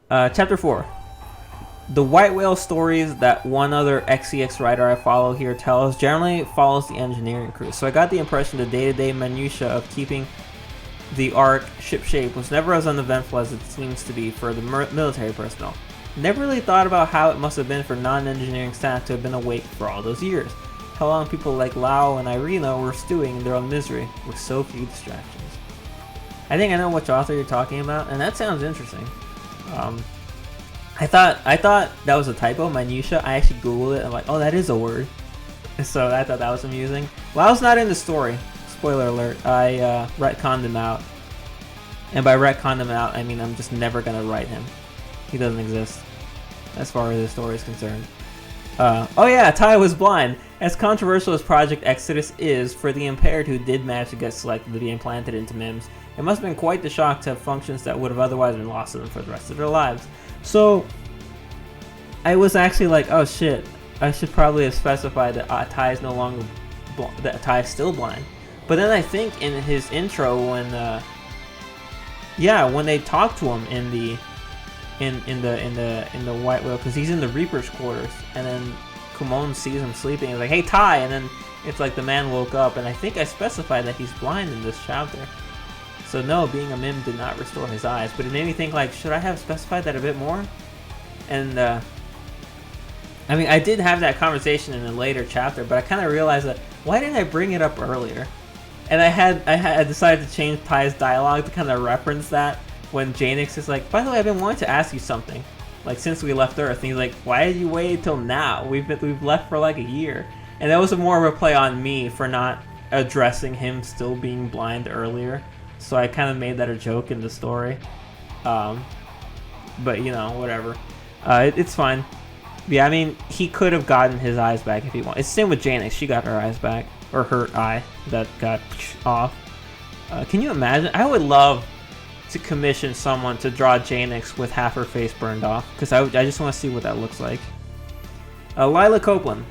Chapter 4. The White Whale stories that one other XCX writer I follow here tells generally follows the engineering crew. So I got the impression the day-to-day minutia of keeping the Ark ship-shape was never as uneventful as it seems to be for the military personnel. Never really thought about how it must have been for non-engineering staff to have been awake for all those years. How long people like Lau and Irina were stewing in their own misery with so few distractions. I think I know which author you're talking about, and that sounds interesting. I thought that was a typo, minutia. I actually googled it. I'm like, oh, that is a word. So I thought that was amusing. Lau's not in the story. Spoiler alert. I retconned him out. And by retconned him out, I mean I'm just never going to write him. He doesn't exist, as far as the story is concerned. Oh yeah, Tai was blind. As controversial as Project Exodus is, for the impaired who did manage to get selected to be implanted into MIMS, it must have been quite the shock to have functions that would have otherwise been lost to them for the rest of their lives. So, I was actually like, oh shit, I should probably have specified that Tai is no longer that Tai is still blind. But then I think in his intro when they talk to him in the White Whale, because he's in the Reaper's quarters, and then Kumon sees him sleeping. He's like, "Hey, Tai!" And then it's like the man woke up, and I think I specified that he's blind in this chapter. So no, being a Mim did not restore his eyes, but it made me think like, should I have specified that a bit more? And I mean, I did have that conversation in a later chapter, but I kind of realized that why didn't I bring it up earlier? And I decided to change Tai's dialogue to kind of reference that when Janix is like, by the way, I've been wanting to ask you something, like since we left Earth. And he's like, why did you wait till now? We've left for like a year. And that was more of a play on me for not addressing him still being blind earlier. So I kind of made that a joke in the story. But you know, whatever. It's fine. Yeah, I mean, he could have gotten his eyes back if he wanted. It's the same with Janix. She got her eyes back. Or her eye that got off. Can you imagine? I would love to commission someone to draw Janix with half her face burned off. Because I just want to see what that looks like. Lila Copeland.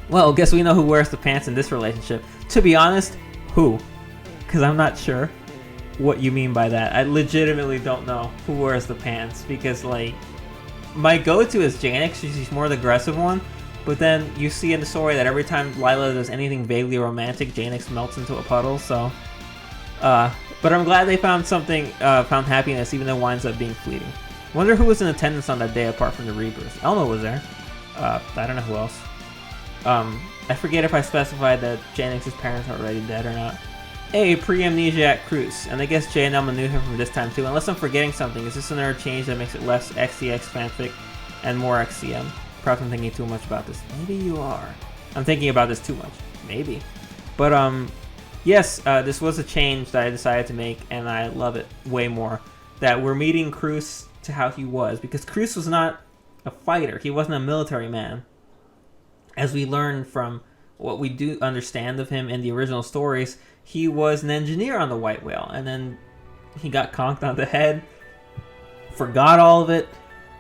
Well, guess we know who wears the pants in this relationship. To be honest, who? Because I'm not sure what you mean by that. I legitimately don't know who wears the pants. Because, like, my go-to is Janix. She's more the aggressive one. But then you see in the story that every time Lila does anything vaguely romantic, Janix melts into a puddle. So, but I'm glad they found something, found happiness, even though it winds up being fleeting. Wonder who was in attendance on that day apart from the Reapers. Elma was there. I don't know who else. I forget if I specified that Janix's parents are already dead or not. Hey, pre-amnesiac Cruz. And I guess Jay and Elma knew him from this time too. Unless I'm forgetting something, is this another change that makes it less XCX fanfic and more XCM? Perhaps I'm thinking too much about this. Maybe you are. I'm thinking about this too much. Maybe. But, yes, this was a change that I decided to make, and I love it way more. That we're meeting Cruz to how he was. Because Cruz was not a fighter. He wasn't a military man. As we learn from what we do understand of him in the original stories, he was an engineer on the White Whale. And then he got conked on the head. Forgot all of it.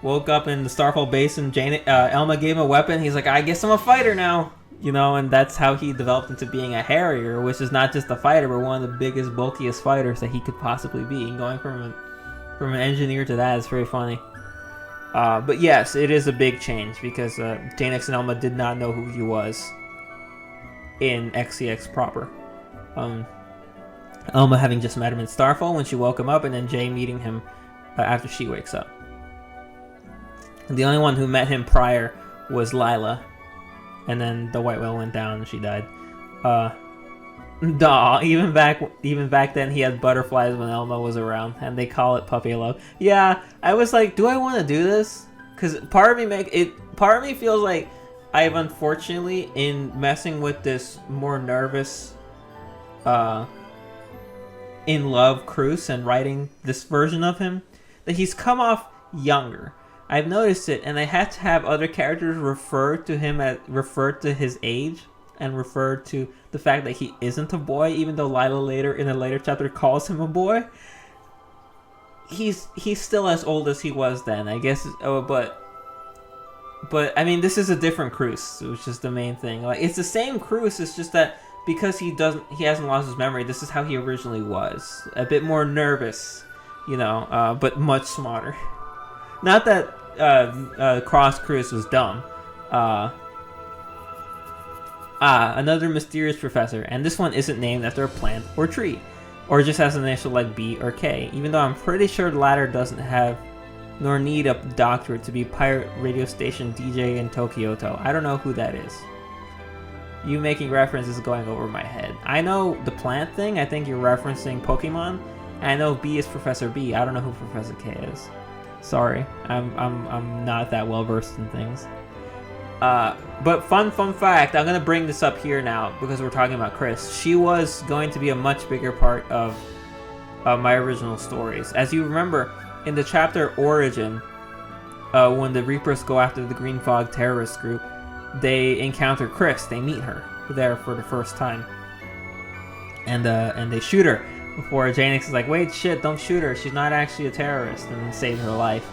Woke up in the Starfall Basin. Elma gave him a weapon. He's like, I guess I'm a fighter now. You know, and that's how he developed into being a Harrier, which is not just a fighter, but one of the biggest, bulkiest fighters that he could possibly be. And going from an engineer to that is very funny. But yes, it is a big change because Janix and Elma did not know who he was in XCX proper. Elma having just met him in Starfall when she woke him up, and then Jay meeting him after she wakes up. The only one who met him prior was Lila, and then the White Whale went down and she died. Even back then he had butterflies when Elma was around, and they call it puppy love. Yeah, I was like, do I want to do this? Because part of me feels like I've unfortunately, in messing with this more nervous, in love Cruz and writing this version of him, that he's come off younger. I've noticed it, and I had to have other characters refer to his age and refer to the fact that he isn't a boy, even though Lila in a later chapter calls him a boy. He's still as old as he was then, I guess. But I mean, this is a different Cruz, which is the main thing. Like, it's the same Cruz, it's just that because he hasn't lost his memory, this is how he originally was. A bit more nervous, you know, but much smarter. Not that Cross Chris was dumb. Another mysterious professor, and this one isn't named after a plant or tree, or just has an initial like B or K, even though I'm pretty sure the latter doesn't have nor need a doctorate to be pirate radio station DJ in Tokyoto. I don't know who that is. You making references going over my head. I know the plant thing, I think you're referencing Pokemon. I know B is Professor B. I don't know who Professor K is. Sorry, I'm not that well versed in things. But fun fact, I'm gonna bring this up here now because we're talking about Chris. She was going to be a much bigger part of my original stories. As you remember, in the chapter Origin, when the Reapers go after the Green Fog terrorist group, they encounter Chris. They meet her there for the first time, and they shoot her. Before Janix is like, wait, shit, don't shoot her. She's not actually a terrorist, and then save her life.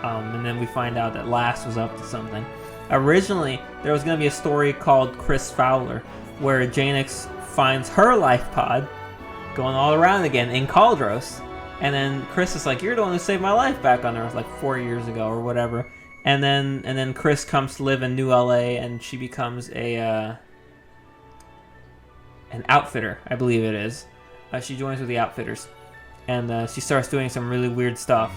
And then we find out that Last was up to something. Originally, there was going to be a story called Chris Fowler, where Janix finds her life pod going all around again in Caldros. And then Chris is like, you're the one who saved my life back on Earth like 4 years ago or whatever. And then Chris comes to live in New LA, and she becomes an outfitter, I believe it is. She joins with the Outfitters, and she starts doing some really weird stuff.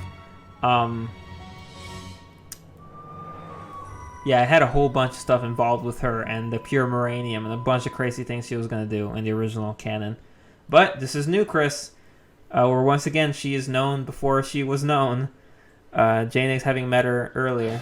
Yeah, I had a whole bunch of stuff involved with her and the pure Moranium and a bunch of crazy things she was going to do in the original canon. But this is new Chris, where once again she is known before she was known. Janix having met her earlier.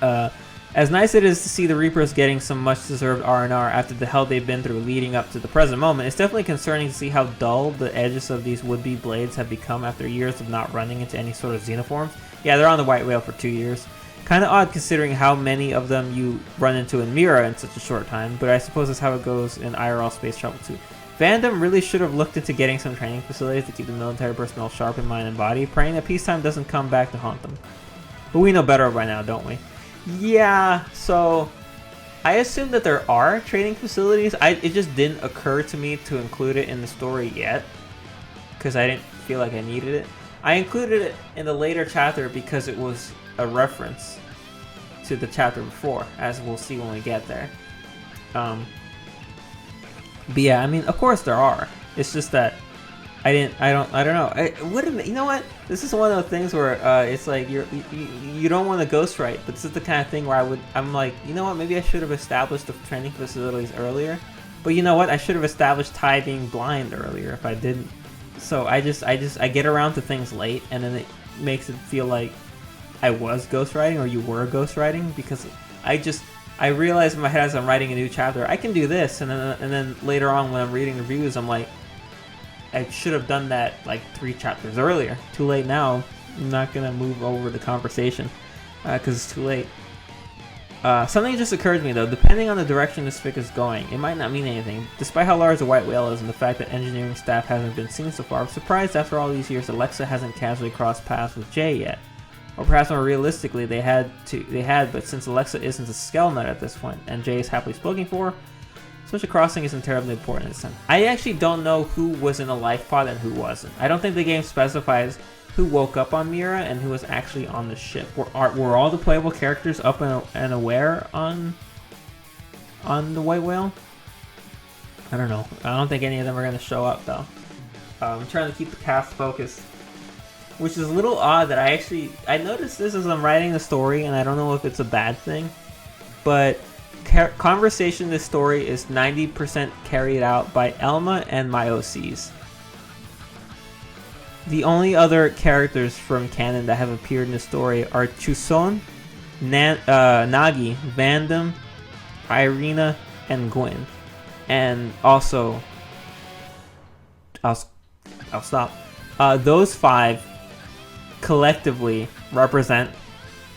As nice it is to see the Reapers getting some much-deserved R&R after the hell they've been through leading up to the present moment, it's definitely concerning to see how dull the edges of these would-be blades have become after years of not running into any sort of xenoforms. Yeah, they're on the White Whale for 2 years. Kinda odd considering how many of them you run into in Mira in such a short time, but I suppose that's how it goes in IRL space travel too. Fandom really should have looked into getting some training facilities to keep the military personnel sharp in mind and body, praying that peacetime doesn't come back to haunt them. But we know better by now, don't we? Yeah, so I assume that there are training facilities. It just didn't occur to me to include it in the story yet, because I didn't feel like I needed it. I included it in the later chapter because it was a reference to the chapter before, as we'll see when we get there. But yeah, I mean, of course there are. It's just that I don't know. You know what? This is one of the things where it's like you don't want to ghostwrite, but this is the kind of thing where I'm like, you know what? Maybe I should have established the training facilities earlier. But you know what? I should have established Ty being blind earlier if I didn't. So I get around to things late, and then it makes it feel like I was ghostwriting or you were ghostwriting, because I realize in my head as I'm writing a new chapter, I can do this, and then later on when I'm reading reviews, I'm like, I should have done that like 3 chapters earlier. Too late now. I'm not gonna move over the conversation because it's too late. Something just occurred to me though. Depending on the direction this fic is going, it might not mean anything. Despite how large the White Whale is and the fact that engineering staff hasn't been seen so far, I'm surprised after all these years Alexa hasn't casually crossed paths with Jay yet. Or perhaps more realistically, they had, but since Alexa isn't a Skellnut at this point, and Jay is happily spoken for, such a crossing isn't terribly important in this time. I actually don't know who was in a life pod and who wasn't. I don't think the game specifies who woke up on Mira and who was actually on the ship. Were all the playable characters up and aware on the White Whale? I don't know. I don't think any of them are going to show up though. I'm trying to keep the cast focused, which is a little odd that I noticed this as I'm writing the story, and I don't know if it's a bad thing, but conversation in this story is 90% carried out by Elma and my OCs. The only other characters from canon that have appeared in the story are Chuson, Nagi, Vandam, Irina, and Gwyn. And also, I'll stop. Those 5 collectively represent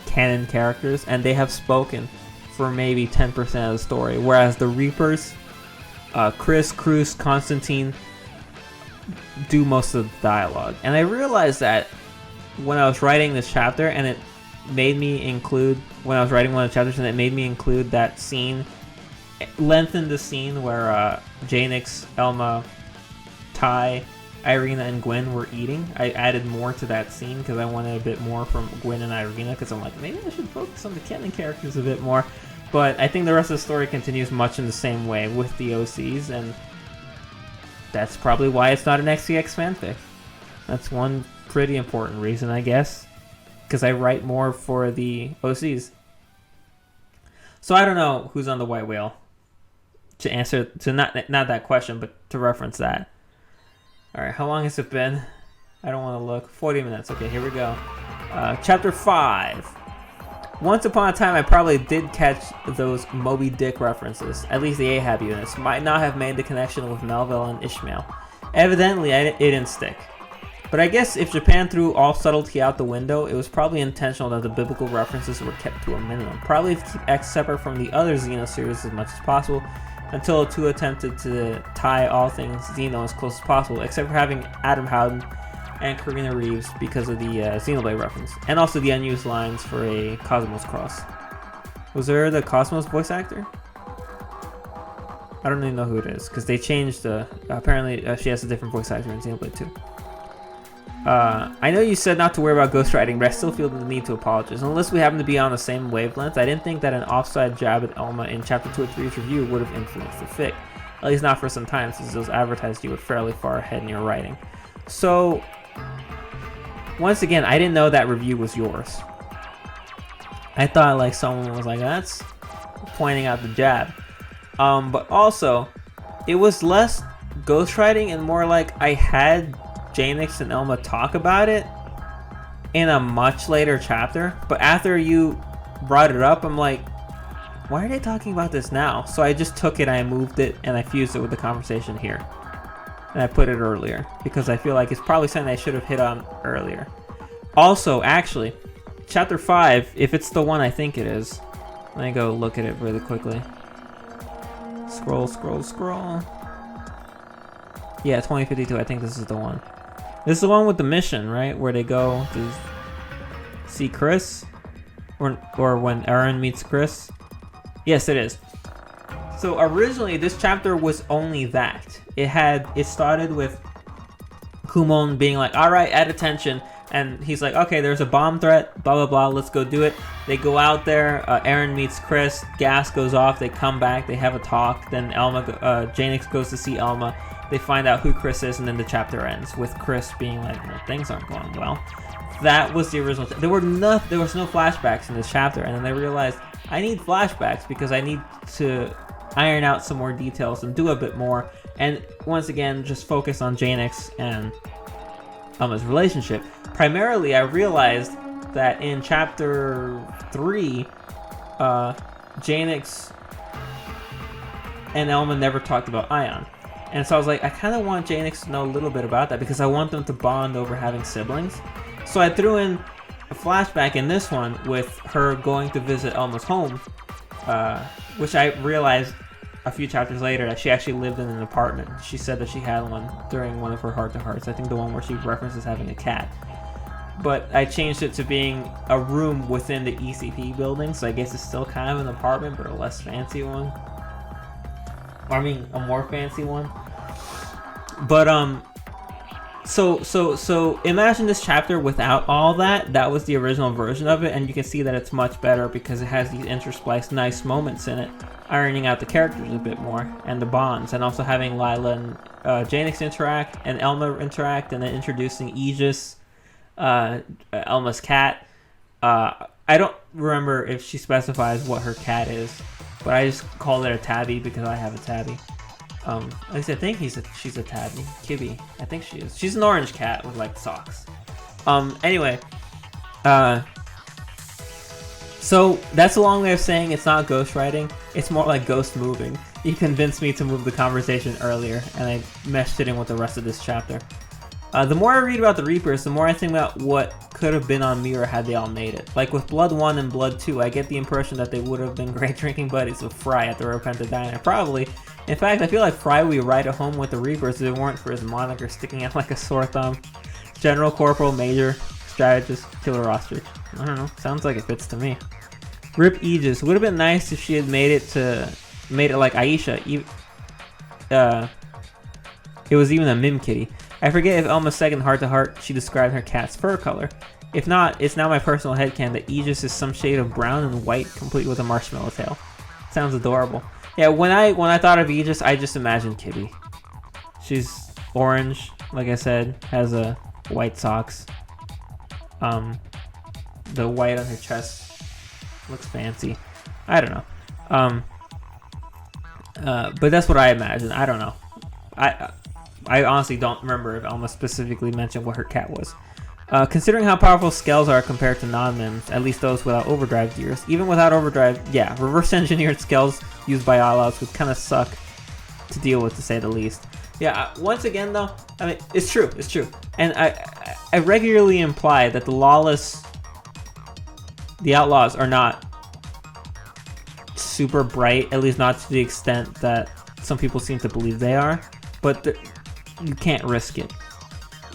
canon characters, and they have spoken for maybe 10% of the story, whereas the Reapers, Chris, Cruz, Constantine, do most of the dialogue. And I realized that when I was writing this chapter, and it made me include, when I was writing one of the chapters, and it made me include that scene, lengthened the scene where Janix, Elma, Ty, Irina and Gwen were eating. I added more to that scene because I wanted a bit more from Gwen and Irina, because I'm like, maybe I should focus on the canon characters a bit more. But I think the rest of the story continues much in the same way with the OCs, and that's probably why it's not an XCX fanfic. That's one pretty important reason, I guess, because I write more for the OCs. So I don't know who's on the white whale to answer to not that question, but to reference that. All right, how long has it been? I don't want to look. 40 minutes. Okay, here we go. Chapter 5. Once upon a time, I probably did catch those Moby Dick references. At least the Ahab units might not have made the connection with Melville and Ishmael. Evidently, it didn't stick. But I guess if Japan threw all subtlety out the window, it was probably intentional that the biblical references were kept to a minimum. Probably to keep X separate from the other Xeno series as much as possible, until the two attempted to tie all things Xeno as close as possible, except for having Adam Howden and Karina Reeves because of the Xenoblade reference, and also the unused lines for a Cosmos cross. Was there the Cosmos voice actor? I don't even know who it is, because they changed apparently she has a different voice actor in Xenoblade 2. I know you said not to worry about ghostwriting, but I still feel the need to apologize. Unless we happen to be on the same wavelength, I didn't think that an offside jab at Elma in Chapter 2 or 3's review would have influenced the fic. At least not for some time, since those advertised you were fairly far ahead in your writing. So, once again, I didn't know that review was yours. I thought like someone was like, that's pointing out the jab. But also, it was less ghostwriting and more like I had Janix and Elma talk about it in a much later chapter, but after you brought it up, I'm like, why are they talking about this now? So I just took it, I moved it, and I fused it with the conversation here. And I put it earlier, because I feel like it's probably something I should have hit on earlier. Also, actually, Chapter 5, if it's the one I think it is, let me go look at it really quickly. Scroll, scroll, scroll. Yeah, 2052, I think this is the one. This is the one with the mission, right? Where they go to see Chris? Or when Eren meets Chris? Yes, it is. So originally, this chapter was only that. It started with Kumon being like, alright, at attention. And he's like, okay, there's a bomb threat, blah, blah, blah, let's go do it. They go out there, Eren meets Chris, gas goes off, they come back, they have a talk, then Janix goes to see Elma. They find out who Chris is, and then the chapter ends with Chris being like, well, things aren't going well. That was the original. There was no flashbacks in this chapter, and then they realized, I need flashbacks because I need to iron out some more details and do a bit more. And once again, just focus on Janix and Elma's relationship. Primarily, I realized that in chapter 3, Janix and Elma never talked about Ion. And so I was like, I kind of want Janix to know a little bit about that because I want them to bond over having siblings. So I threw in a flashback in this one with her going to visit Elma's home, which I realized a few chapters later that she actually lived in an apartment. She said that she had one during one of her heart-to-hearts. I think the one where she references having a cat. But I changed it to being a room within the ECP building, so I guess it's still kind of an apartment, but a less fancy one. I mean, a more fancy one. But so imagine this chapter without all that. That was the original version of it, and you can see that it's much better because it has these interspliced nice moments in it, ironing out the characters a bit more and the bonds, and also having Lila and Janix interact and Elma interact, and then introducing Aegis, Elma's cat. I don't remember if she specifies what her cat is, but I just call it a tabby because I have a tabby. At least I think she's a tabby. Kibby. I think she is. She's an orange cat with like socks. Anyway. So that's a long way of saying it's not ghostwriting. It's more like ghost moving. You convinced me to move the conversation earlier, and I meshed it in with the rest of this chapter. The more I read about the Reapers, the more I think about what could have been on Mira had they all made it. Like with Blood 1 and Blood 2, I get the impression that they would have been great drinking buddies with Fry at the Repentant Diner. Probably. In fact, I feel like Fry would ride home with the Reapers if it weren't for his moniker sticking out like a sore thumb. General, Corporal, Major, Strategist, Killer Ostrich. I don't know. Sounds like it fits to me. Rip Aegis. Would have been nice if she had made it like Aisha. It was even a Mim Kitty. I forget if Elma's second heart-to-heart she described her cat's fur color. If not, it's now my personal headcanon that Aegis is some shade of brown and white, complete with a marshmallow tail. Sounds adorable. Yeah, when I thought of Aegis, I just imagined Kitty. She's orange, like I said, has a white socks. The white on her chest looks fancy. I don't know. But that's what I imagine. I don't know. I honestly don't remember if Elma specifically mentioned what her cat was. Considering how powerful Skells are compared to non-Mims, at least those without overdrive gears. Even without overdrive, yeah, reverse-engineered Skells used by all-outs would kind of suck to deal with, to say the least. Yeah, once again though, I mean, it's true. And I regularly imply that the outlaws are not super bright, at least not to the extent that some people seem to believe they are, but you can't risk it.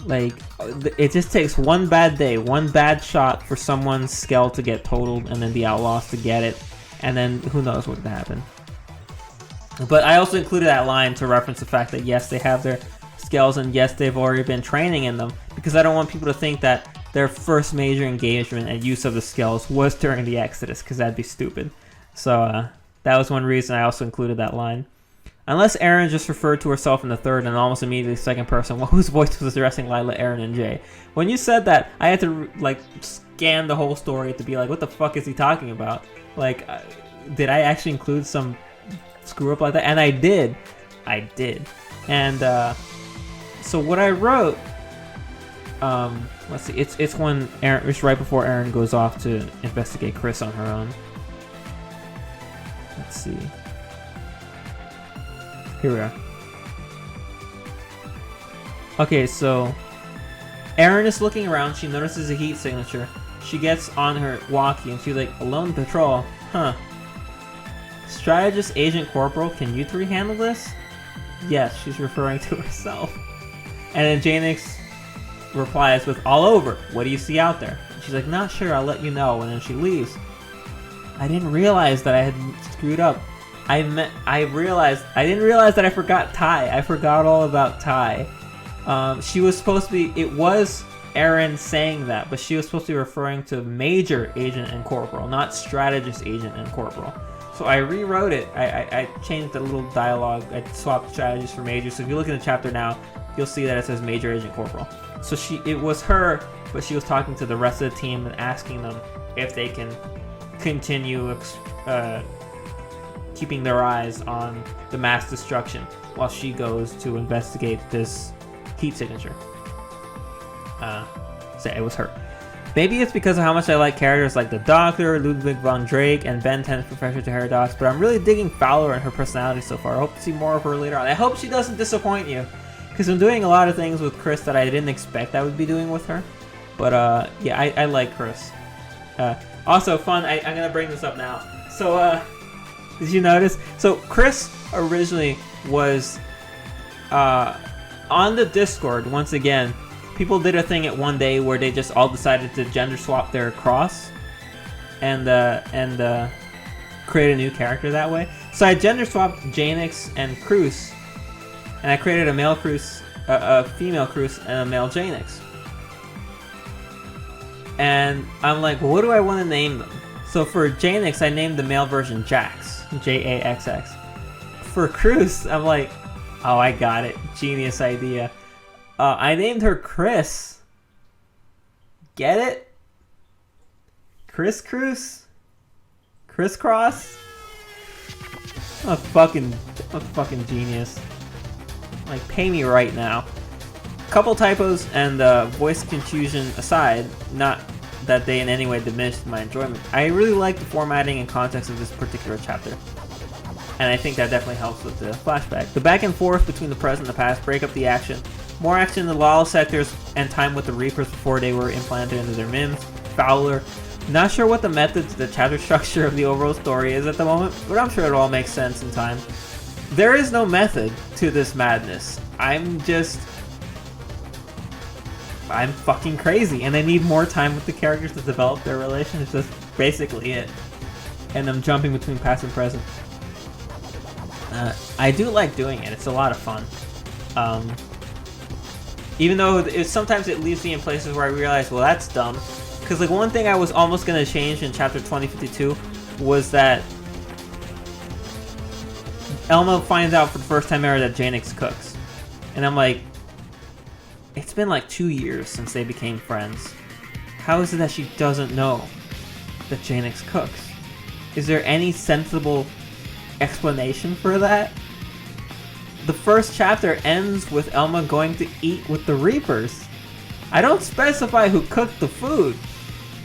Like, it just takes one bad day, one bad shot for someone's Skell to get totaled and then the outlaws to get it, and then who knows what would happen. But I also included that line to reference the fact that yes, they have their Skells and yes, they've already been training in them, because I don't want people to think that their first major engagement and use of the Skells was during the Exodus, because that'd be stupid. So that was one reason I also included that line. Unless Aaron just referred to herself in the third and almost immediately second person, whose voice was addressing Lila, Aaron, and Jay. When you said that, I had to like scan the whole story to be like, what the fuck is he talking about? Like, did I actually include some screw up like that? And I did. And so what I wrote, let's see, it's when Aaron, it's right before Aaron goes off to investigate Chris on her own. Let's see. Here we are. Okay, so Erin is looking around. She notices a heat signature. She gets on her walkie and she's like, alone patrol? Huh. Strategist Agent Corporal, can you three handle this? Yes, she's referring to herself. And then Janix replies with, all over. What do you see out there? And she's like, not sure, I'll let you know. And then she leaves. I didn't realize that I had screwed up. I didn't realize that I forgot Ty. I forgot all about Ty. She was supposed to be, it was Aaron saying that, but she was supposed to be referring to Major Agent and Corporal, not Strategist Agent and Corporal. So I rewrote it. I changed the little dialogue. I swapped Strategist for Major. So if you look in the chapter now, you'll see that it says Major Agent Corporal. So it was her, but she was talking to the rest of the team and asking them if they can continue keeping their eyes on the mass destruction while she goes to investigate this heat signature. So it was her. Maybe it's because of how much I like characters like the Doctor, Ludwig von Drake, and Ben 10's Professor Paradox, but I'm really digging Fowler and her personality so far. I hope to see more of her later on. I hope she doesn't disappoint you, because I'm doing a lot of things with Chris that I didn't expect I would be doing with her. But yeah, I like Chris. Also fun, I'm going to bring this up now. So, did you notice? So Chris originally was on the Discord. Once again, people did a thing at one day where they just all decided to gender swap their cross and create a new character that way. So I gender swapped Janix and Cruz, and I created a male Cruz, a female Cruz, and a male Janix. And I'm like, what do I want to name them? So for Janix, I named the male version Jax, Jaxx. For Cruz, I'm like, oh, I got it. Genius idea. I named her Chris. Get it? Chris Cruz? Crisscross? I'm a fucking genius. Like, pay me right now. Couple typos and voice confusion aside, not that they in any way diminished my enjoyment, I really like the formatting and context of this particular chapter. And I think that definitely helps with the flashback. The back and forth between the present and the past break up the action. More action in the Lala sectors and time with the Reapers before they were implanted into their Mims. Fowler. Not sure what the method to the chapter structure of the overall story is at the moment, but I'm sure it all makes sense in time. There is no method to this madness. I'm fucking crazy, and I need more time with the characters to develop their relationships. That's basically it. And I'm jumping between past and present. I do like doing it. It's a lot of fun. Even though sometimes it leaves me in places where I realize, well, that's dumb. Because like one thing I was almost going to change in chapter 2052 was that Elma finds out for the first time ever that Janix cooks. And I'm like, it's been like 2 years since they became friends. How is it that she doesn't know that Janix cooks? Is there any sensible explanation for that? The first chapter ends with Elma going to eat with the Reapers. I don't specify who cooked the food.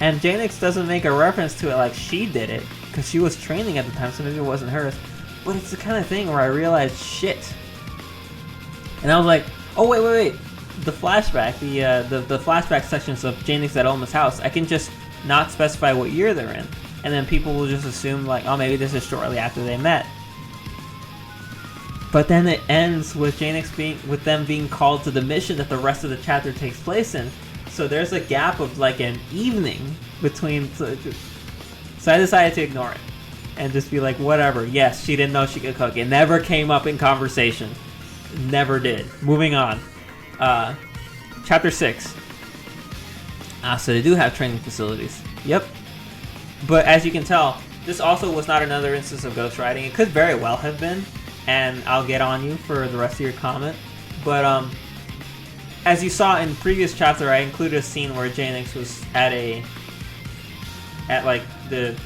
And Janix doesn't make a reference to it like she did it, because she was training at the time, so maybe it wasn't hers. But it's the kind of thing where I realized, shit. And I was like, oh wait. The flashback, the flashback sections of Janix at Elma's house, I can just not specify what year they're in. And then people will just assume like, oh, maybe this is shortly after they met. But then it ends with with them being called to the mission that the rest of the chapter takes place in. So there's a gap of like an evening between. So I decided to ignore it and just be like, whatever. Yes, she didn't know she could cook. It never came up in conversation. Never did. Moving on. Chapter 6. So they do have training facilities. Yep. But as you can tell, this also was not another instance of ghostwriting. It could very well have been. And I'll get on you for the rest of your comment. But as you saw in previous chapter, I included a scene where Janix was at like the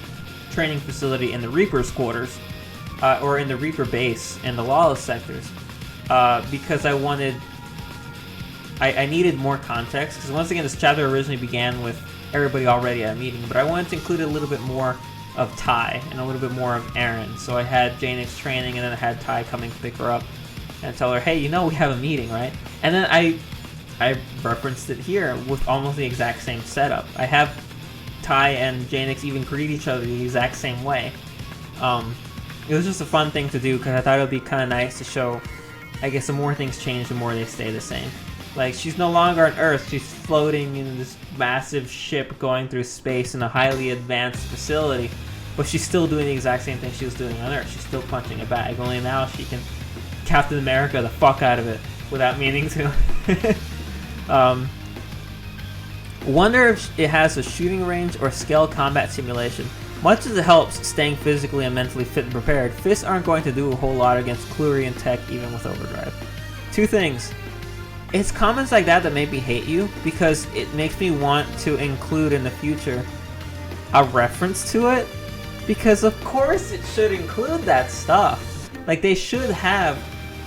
training facility in the Reaper's quarters, or in the Reaper base in the Lawless sectors, because I needed more context. Because once again, this chapter originally began with everybody already at a meeting, but I wanted to include a little bit more of Ty and a little bit more of Aaron. So I had Janix training, and then I had Ty coming to pick her up and tell her, hey, you know we have a meeting, right? And then I referenced it here with almost the exact same setup. I have Ty and Janix even greet each other the exact same way. It was just a fun thing to do because I thought it would be kind of nice to show, I guess the more things change, the more they stay the same. Like, she's no longer on Earth, she's floating in this massive ship going through space in a highly advanced facility, but she's still doing the exact same thing she was doing on Earth. She's still punching a bag, only now she can Captain America the fuck out of it without meaning to. Wonder if it has a shooting range or scale combat simulation. Much as it helps staying physically and mentally fit and prepared, fists aren't going to do a whole lot against Clurian tech even with overdrive. Two things. It's comments like that make me hate you, because it makes me want to include in the future a reference to it, because of course it should include that stuff. Like, they should have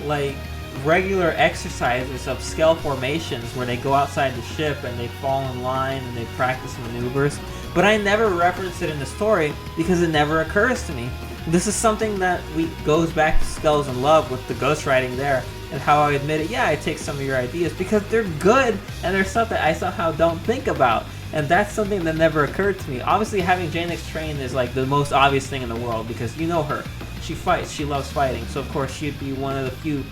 like regular exercises of scale formations where they go outside the ship and they fall in line and they practice maneuvers, but I never reference it in the story because it never occurs to me. This is something that goes back to Skulls and Love with the ghostwriting there, and how I admit it, yeah, I take some of your ideas because they're good and they're stuff that I somehow don't think about, and that's something that never occurred to me. Obviously, having Janix train is like the most obvious thing in the world because you know her. She fights, she loves fighting, so of course she'd be one of the few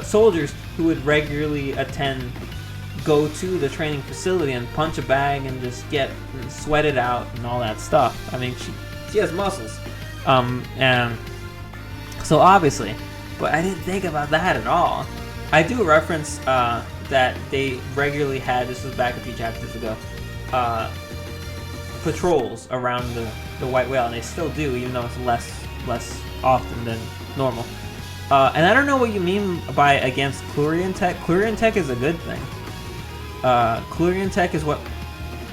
soldiers who would regularly go to the training facility and punch a bag and just get sweated out and all that stuff. I mean, she has muscles. And so obviously, but I didn't think about that at all. I do reference that they regularly had, this was back a few chapters ago, patrols around the White Whale, and they still do, even though it's less often than normal. And I don't know what you mean by against Clurian tech. Clurian tech is a good thing. Clurian tech is what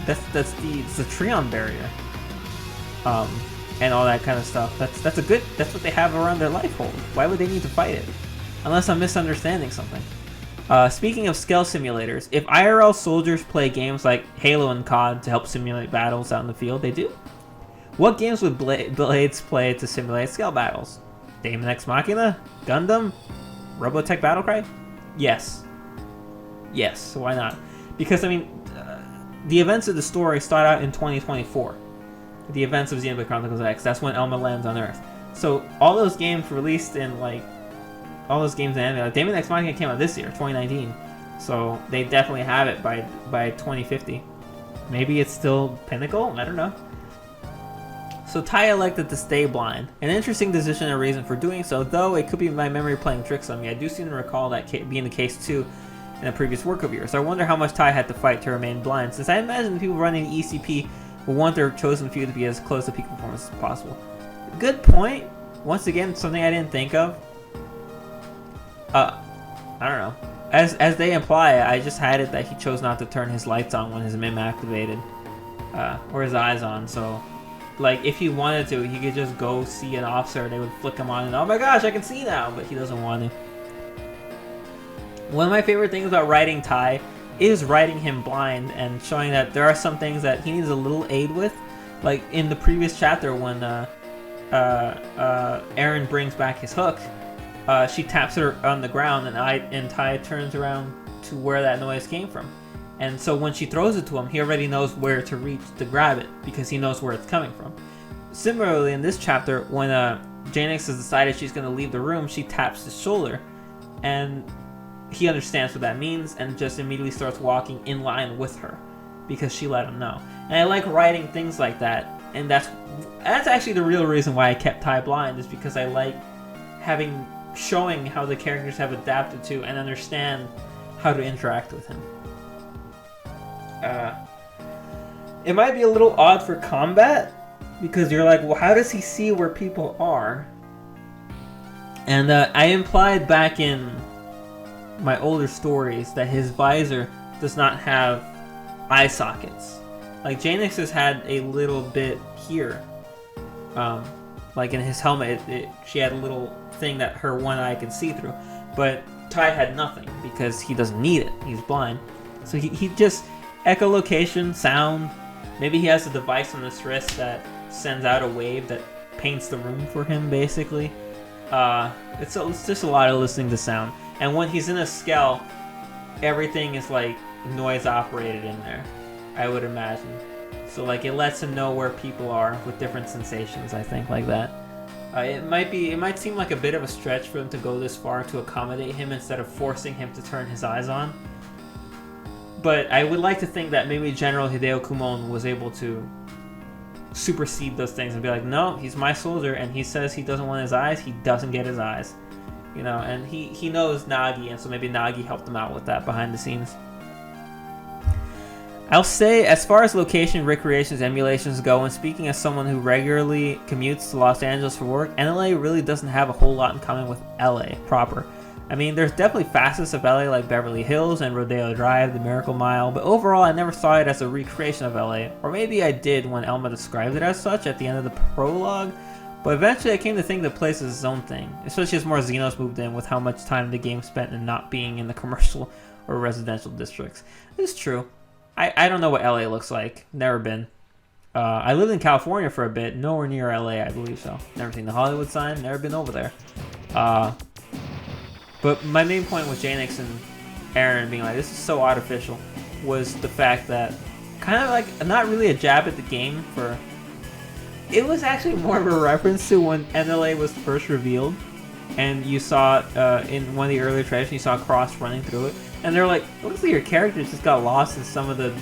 it's the Treon barrier. And all that kind of stuff. That's what they have around their life hold. Why would they need to fight it? Unless I'm misunderstanding something. Speaking of scale simulators, if IRL soldiers play games like Halo and COD to help simulate battles out in the field, they do. What games would Blades play to simulate scale battles? Daemon X Machina? Gundam? Robotech Battlecry? Yes. Yes, why not? Because, I mean, the events of the story start out in 2024. The events of Xenoblade Chronicles X, that's when Elma lands on Earth. So, all those games released in, like, all those games in anime, like Daemon X Machina came out this year, 2019. So, they definitely have it by 2050. Maybe it's still Pinnacle? I don't know. So Ty elected to stay blind. An interesting decision and reason for doing so, though it could be my memory playing tricks on me. I do seem to recall that being the case too. in a previous work of yours. So I wonder how much Tai had to fight to remain blind, since I imagine the people running ECP will want their chosen few to be as close to peak performance as possible. Good point. Once again, something I didn't think of. I don't know. As they imply, I just had it that he chose not to turn his lights on when his MIM activated, or his eyes on. So, like, if he wanted to, he could just go see an officer. They would flick him on, and oh my gosh, I can see now. But he doesn't want to. One of my favorite things about writing Tai is writing him blind and showing that there are some things that he needs a little aid with. Like in the previous chapter when Aaron brings back his hook, she taps her on the ground and Tai turns around to where that noise came from. And so when she throws it to him, he already knows where to reach to grab it because he knows where it's coming from. Similarly, in this chapter, when Janix has decided she's going to leave the room, she taps his shoulder and he understands what that means and just immediately starts walking in line with her because she let him know. And I like writing things like that, and that's actually the real reason why I kept Tai blind, is because I like showing how the characters have adapted to and understand how to interact with him. It might be a little odd for combat because you're like, well, how does he see where people are? And I implied back in my older stories that his visor does not have eye sockets. Like Janix has had a little bit here, like in his helmet, she had a little thing that her one eye can see through, but Tai had nothing because he doesn't need it. He's blind, so he just echolocation, sound. Maybe he has a device on his wrist that sends out a wave that paints the room for him. Basically, it's just a lot of listening to sound. And when he's in a skell, everything is like noise operated in there, I would imagine. So like it lets him know where people are with different sensations, I think, like that. It might seem like a bit of a stretch for him to go this far to accommodate him instead of forcing him to turn his eyes on. But I would like to think that maybe General Hideo Kumon was able to supersede those things and be like, no, he's my soldier, and he says he doesn't want his eyes, he doesn't get his eyes. You know, and he knows Nagi, and so maybe Nagi helped him out with that behind the scenes. I'll say, as far as location, recreations, emulations go, and speaking as someone who regularly commutes to Los Angeles for work, NLA really doesn't have a whole lot in common with LA proper. I mean, there's definitely facets of LA like Beverly Hills and Rodeo Drive, the Miracle Mile, but overall I never saw it as a recreation of LA, or maybe I did when Elma described it as such at the end of the prologue. But eventually I came to think the place is its own thing, especially as more Xenos moved in with how much time the game spent in not being in the commercial or residential districts. It's true. I don't know what LA looks like. Never been. I lived in California for a bit, nowhere near LA, I believe so. Never seen the Hollywood sign, never been over there. But my main point with Janix and Aaron being like, this is so artificial, was the fact that, kind of like, not really a jab at the game for... It was actually more of a reference to when NLA was first revealed, and you saw in one of the earlier trailers, you saw Cross running through it, and they're like, it looks like your characters just got lost in some of the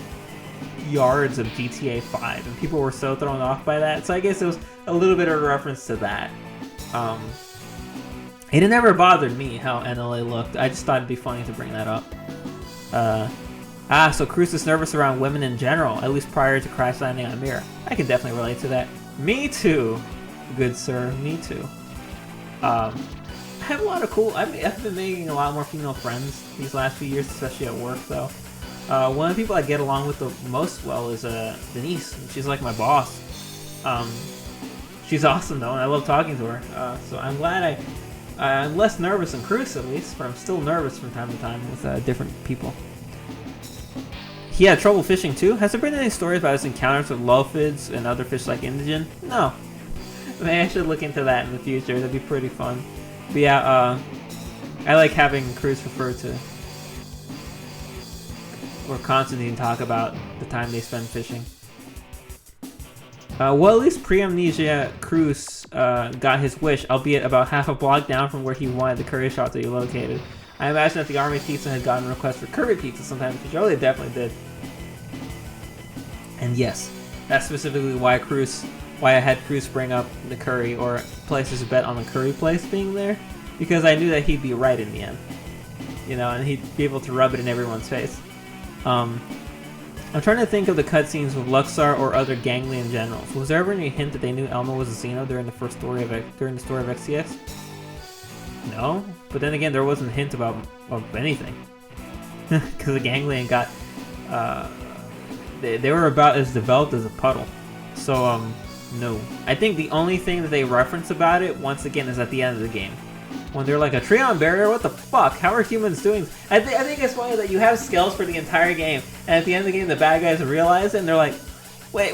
yards of GTA 5, and people were so thrown off by that. So I guess it was a little bit of a reference to that. It never bothered me how NLA looked. I just thought it'd be funny to bring that up. So Cruz is nervous around women in general, at least prior to crash landing on Mira. I can definitely relate to that. Me too, good sir, me too. I have a lot of cool... I've been making a lot more female friends these last few years, especially at work, though. One of the people I get along with the most well is Denise. She's like my boss. She's awesome, though, and I love talking to her. So I'm glad I'm less nervous than Cruz, at least, but I'm still nervous from time to time with different people. He had trouble fishing too? Has there been any stories about his encounters with lowfids and other fish like Indigen? No. Maybe I should look into that in the future. That'd be pretty fun. But yeah, I like having Cruz refer to, or Constantine talk about the time they spend fishing. Well, at least pre-amnesia Cruz got his wish, albeit about half a block down from where he wanted the curry shop to be located. I imagine that the Army Pizza had gotten requests for curry pizza sometime in the future. Oh, they definitely did. And yes, that's specifically why I had Cruz bring up the curry, or place his bet on the curry place being there, because I knew that he'd be right in the end. you know, and he'd be able to rub it in everyone's face. I'm trying to think of the cutscenes with Luxar or other ganglion generals. Was there ever any hint that they knew Elma was a Xeno during the story of XCX? No, but then again, there wasn't a hint of anything, because the ganglion got they were about as developed as a puddle. So no. I think the only thing that they reference about it once again is at the end of the game, when they're like, a Treon barrier? What the fuck? How are humans doing? I think it's funny that you have skills for the entire game, and at the end of the game, the bad guys realize it, and they're like, wait.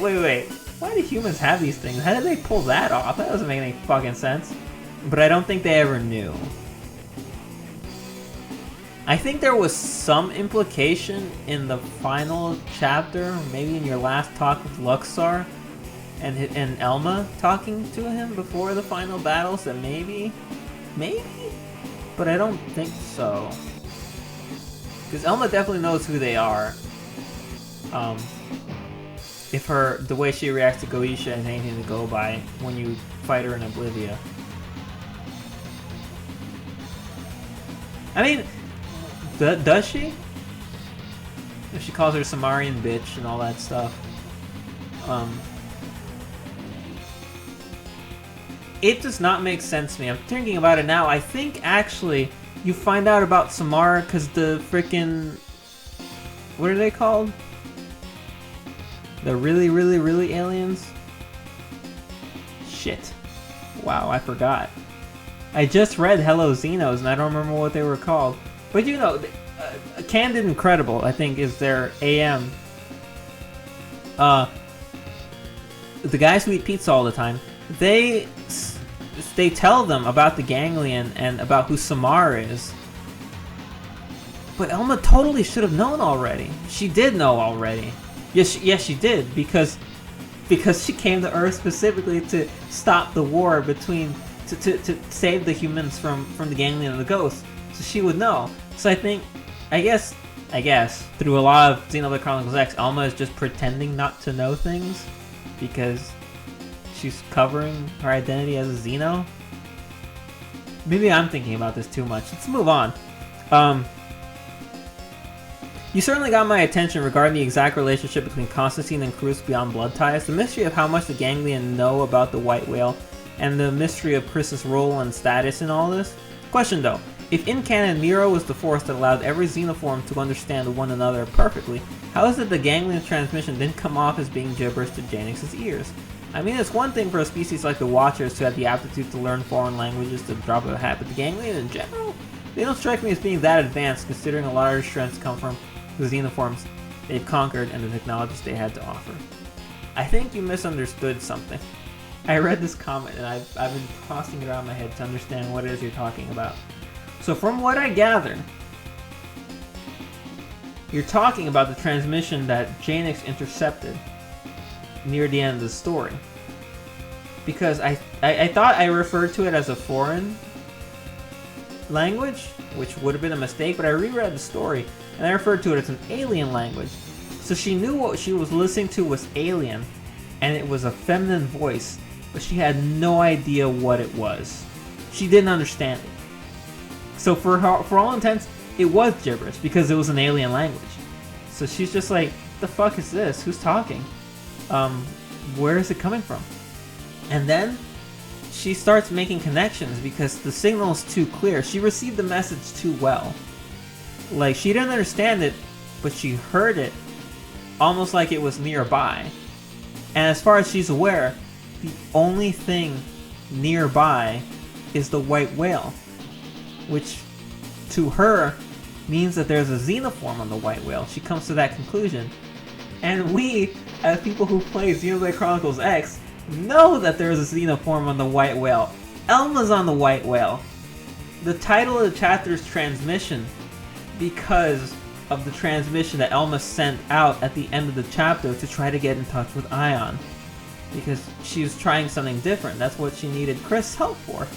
Why do humans have these things? How did they pull that off? That doesn't make any fucking sense. But I don't think they ever knew. I think there was some implication in the final chapter, maybe in your last talk with Luxar, and Elma talking to him before the final battles, that maybe, but I don't think so. Because Elma definitely knows who they are. If the way she reacts to Goetia is anything to go by when you fight her in Oblivia. I mean, does she? If she calls her Samarian bitch and all that stuff. It does not make sense to me. I'm thinking about it now. I think actually you find out about Samara because the freaking... What are they called? The really aliens? Shit. Wow, I forgot. I just read Hello Xenos and I don't remember what they were called. But you know, Candid Incredible, I think, is their AM. The guys who eat pizza all the time, they tell them about the ganglion and about who Samar is. But Elma totally should have known already. She did know already. Yes, she did, because she came to Earth specifically to stop the war between to save the humans from the ganglion and the ghosts. So she would know. So I guess through a lot of Xenoblade Chronicles X, Elma is just pretending not to know things because she's covering her identity as a Xeno. Maybe I'm thinking about this too much. Let's move on. You certainly got my attention regarding the exact relationship between Constantine and Cruz beyond blood ties, the mystery of how much the ganglion know about the white whale, and the mystery of Chris's role and status in all this. Question though, if in canon Mira was the force that allowed every xenoform to understand one another perfectly, how is it the ganglion transmission didn't come off as being gibberish to Janix's ears? I mean, it's one thing for a species like the Watchers who had the aptitude to learn foreign languages to drop of a hat, but the ganglion in general? They don't strike me as being that advanced, considering a lot of their strengths come from the xenoforms they've conquered and the technologies they had to offer. I think you misunderstood something. I read this comment and I've been tossing it around my head to understand what it is you're talking about. So from what I gather, you're talking about the transmission that Janix intercepted near the end of the story. Because I thought I referred to it as a foreign language, which would have been a mistake, but I reread the story and I referred to it as an alien language. So she knew what she was listening to was alien, and it was a feminine voice, but she had no idea what it was. She didn't understand it. So for all intents, it was gibberish because it was an alien language. So she's just like, the fuck is this? Who's talking? Where is it coming from? And then she starts making connections because the signal is too clear. She received the message too well. Like, she didn't understand it, but she heard it almost like it was nearby. And as far as she's aware, the only thing nearby is the white whale, which to her means that there's a xenoform on the white whale. She comes to that conclusion. And we, as people who play Xenoblade Chronicles X, know that there's a xenoform on the white whale. Elma's on the white whale. The title of the chapter is Transmission because of the transmission that Elma sent out at the end of the chapter to try to get in touch with Ion. Because she was trying something different. That's what she needed Chris' help for.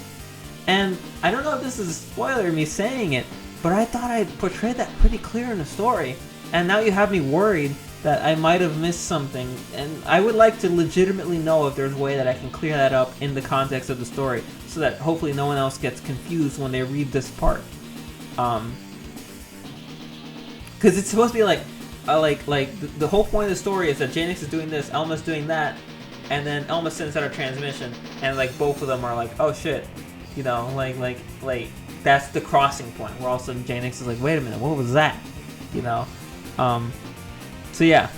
And I don't know if this is a spoiler, me saying it, but I thought I portrayed that pretty clear in the story. And now you have me worried that I might have missed something. And I would like to legitimately know if there's a way that I can clear that up in the context of the story, so that hopefully no one else gets confused when they read this part. Because it's supposed to be like the whole point of the story is that Janix is doing this, Elma's doing that, and then Elma sends out a transmission, and like both of them are like, oh shit, you know, like that's the crossing point where all of a sudden Janix is like, wait a minute, what was that, you know? So yeah.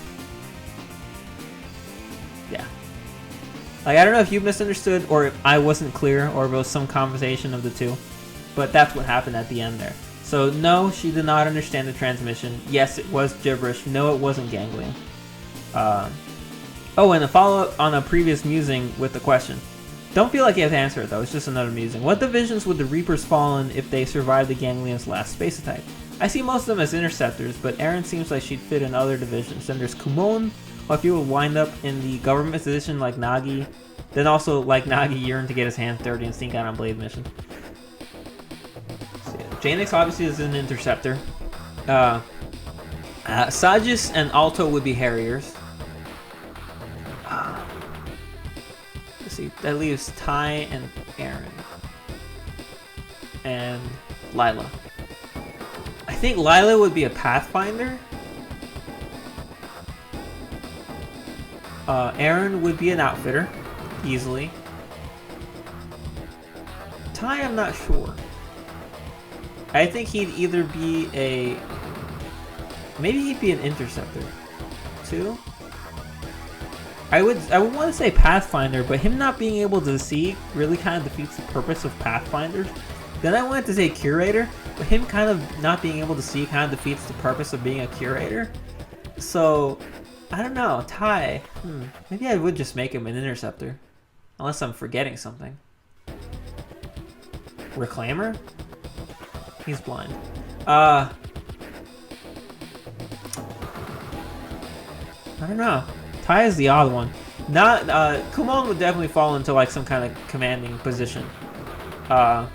Like, I don't know if you misunderstood or if I wasn't clear or if it was some conversation of the two, but that's what happened at the end there. So no, she did not understand the transmission. Yes, it was gibberish. No, it wasn't ganglion. Oh, and a follow-up on a previous musing with the question. Don't feel like you have to answer it though, it's just another musing. What divisions would the Reapers fall in if they survived the Ganglion's last space attack? I see most of them as interceptors, but Eren seems like she'd fit in other divisions. Then there's Kumon, or if you would wind up in the government position like Nagi, then also like Nagi yearn to get his hands dirty and sneak out on Blade mission. So, yeah. Janix obviously is an interceptor. Sajis and Alto would be Harriers. Let's see, that leaves Ty and Eren. And Lila. I think Lila would be a Pathfinder. Eren would be an outfitter, easily. Ty, I'm not sure. I think he'd either be a... Maybe he'd be an interceptor, too? I would want to say Pathfinder, but him not being able to see really kind of defeats the purpose of Pathfinders. Then I wanted to say Curator, but him kind of not being able to see kind of defeats the purpose of being a Curator. So... I don't know, Ty. Maybe I would just make him an interceptor. Unless I'm forgetting something. Reclaimer? He's blind. I don't know. Ty is the odd one. Not Kumon would definitely fall into like some kind of commanding position. And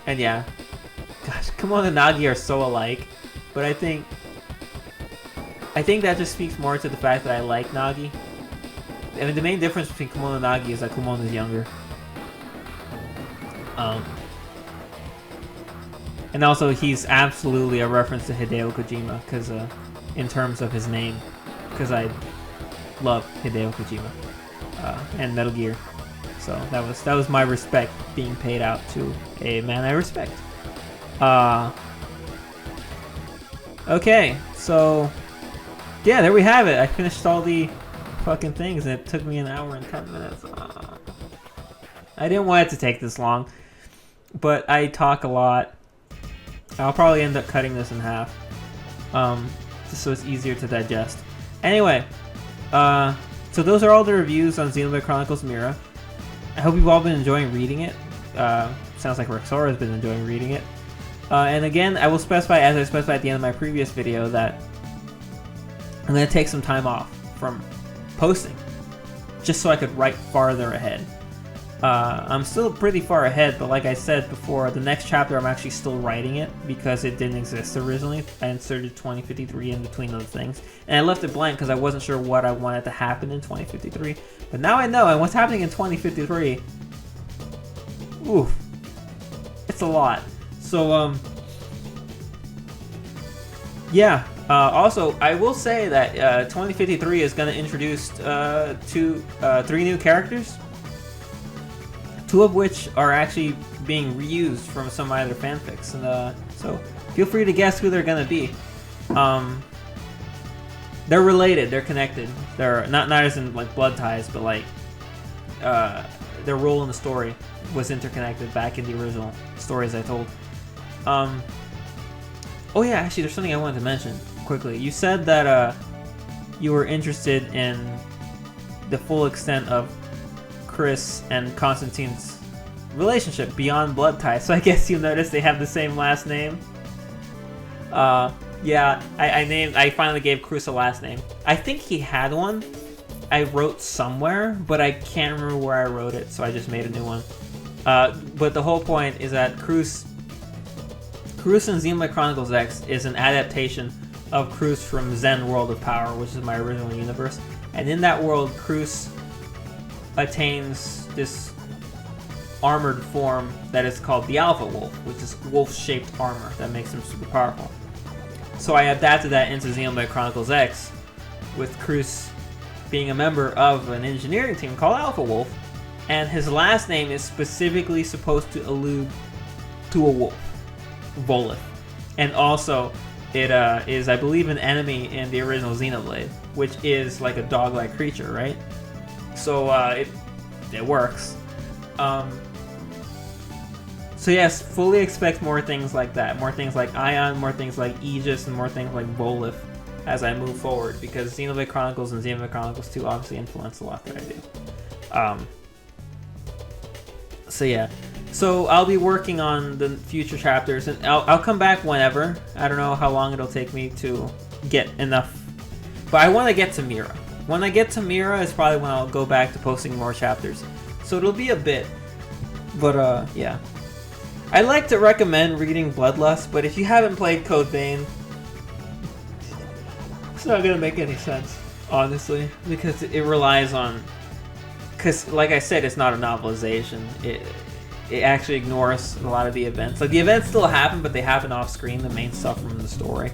yeah. Gosh, Kumon and Nagi are so alike. But I think that just speaks more to the fact that I like Nagi. I mean, the main difference between Kumon and Nagi is that Kumon is younger. And also, he's absolutely a reference to Hideo Kojima, because in terms of his name, because I love Hideo Kojima and Metal Gear. So that was my respect being paid out to a man I respect. Okay, so. Yeah, there we have it. I finished all the fucking things, and it took me an hour and 10 minutes. I didn't want it to take this long, but I talk a lot. I'll probably end up cutting this in half, just so it's easier to digest. Anyway, so those are all the reviews on Xenoblade Chronicles Mira. I hope you've all been enjoying reading it. Sounds like Rexora has been enjoying reading it. And again, I will specify, as I specified at the end of my previous video, that I'm going to take some time off from posting, just so I could write farther ahead. I'm still pretty far ahead, but like I said before, the next chapter I'm actually still writing it because it didn't exist originally. I inserted 2053 in between those things, and I left it blank because I wasn't sure what I wanted to happen in 2053. But now I know, and what's happening in 2053, oof, it's a lot. So, yeah. Also, I will say that 2053 is going to introduce three new characters, two of which are actually being reused from some other fanfics, and so feel free to guess who they're going to be. They're related, they're connected. They're not as in like blood ties, but like their role in the story was interconnected back in the original stories I told. Oh yeah, actually, there's something I wanted to mention quickly. You said that you were interested in the full extent of Chris and Constantine's relationship beyond blood ties. So I guess you noticed they have the same last name. Yeah, I finally gave Chris a last name. I think he had one. I wrote somewhere, but I can't remember where I wrote it, so I just made a new one. But the whole point is that Cruz in Xenoblade Chronicles X is an adaptation of Cruz from Zen World of Power, which is my original universe. And in that world, Cruz attains this armored form that is called the Alpha Wolf, which is wolf-shaped armor that makes him super powerful. So I adapted that into Xenoblade Chronicles X, with Cruz being a member of an engineering team called Alpha Wolf, and his last name is specifically supposed to allude to a wolf, Volith. And also, it is, I believe, an enemy in the original Xenoblade, which is like a dog-like creature, right? So it works. So yes, fully expect more things like that. More things like Ion, more things like Aegis, and more things like Volith as I move forward, because Xenoblade Chronicles and Xenoblade Chronicles 2 obviously influence a lot that I do. So yeah. So I'll be working on the future chapters, and I'll come back whenever. I don't know how long it'll take me to get enough. But I want to get to Mira. When I get to Mira is probably when I'll go back to posting more chapters. So it'll be a bit. But yeah. I'd like to recommend reading Bloodlust, but if you haven't played Code Vein, it's not going to make any sense, honestly, because it relies on... Because, like I said, it's not a novelization. It actually ignores a lot of the events. Like, the events still happen, but they happen off-screen, the main stuff from the story.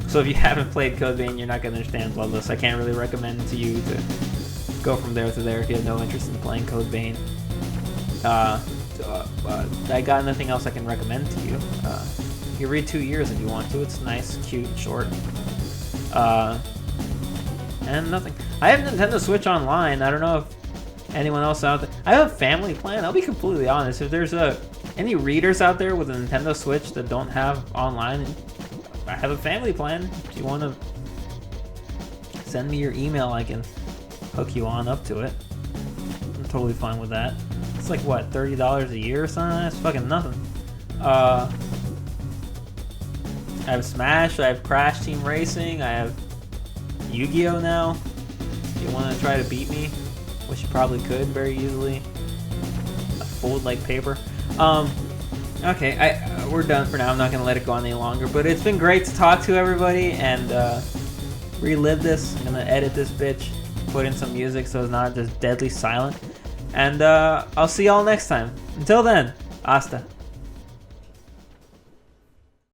So if you haven't played Code Vein, you're not going to understand Bloodlust. I can't really recommend to you to go from there to there if you have no interest in playing Code Vein. I got nothing else I can recommend to you. You can read 2 Years if you want to. It's nice, cute, short. And nothing. I have Nintendo Switch Online. I don't know if anyone else out there. I have a family plan. I'll be completely honest. If there's any readers out there with a Nintendo Switch that don't have online, I have a family plan. If you want to send me your email, I can hook you on up to it. I'm totally fine with that. It's like, what, $30 a year or something? That's fucking nothing. I have Smash, I have Crash Team Racing, I have Yu-Gi-Oh! Now. If you want to try to beat me, which you probably could very easily. I fold like paper. Okay, we're done for now. I'm not going to let it go on any longer, but it's been great to talk to everybody and relive this. I'm going to edit this bitch, put in some music so it's not just deadly silent. And I'll see y'all next time. Until then, hasta.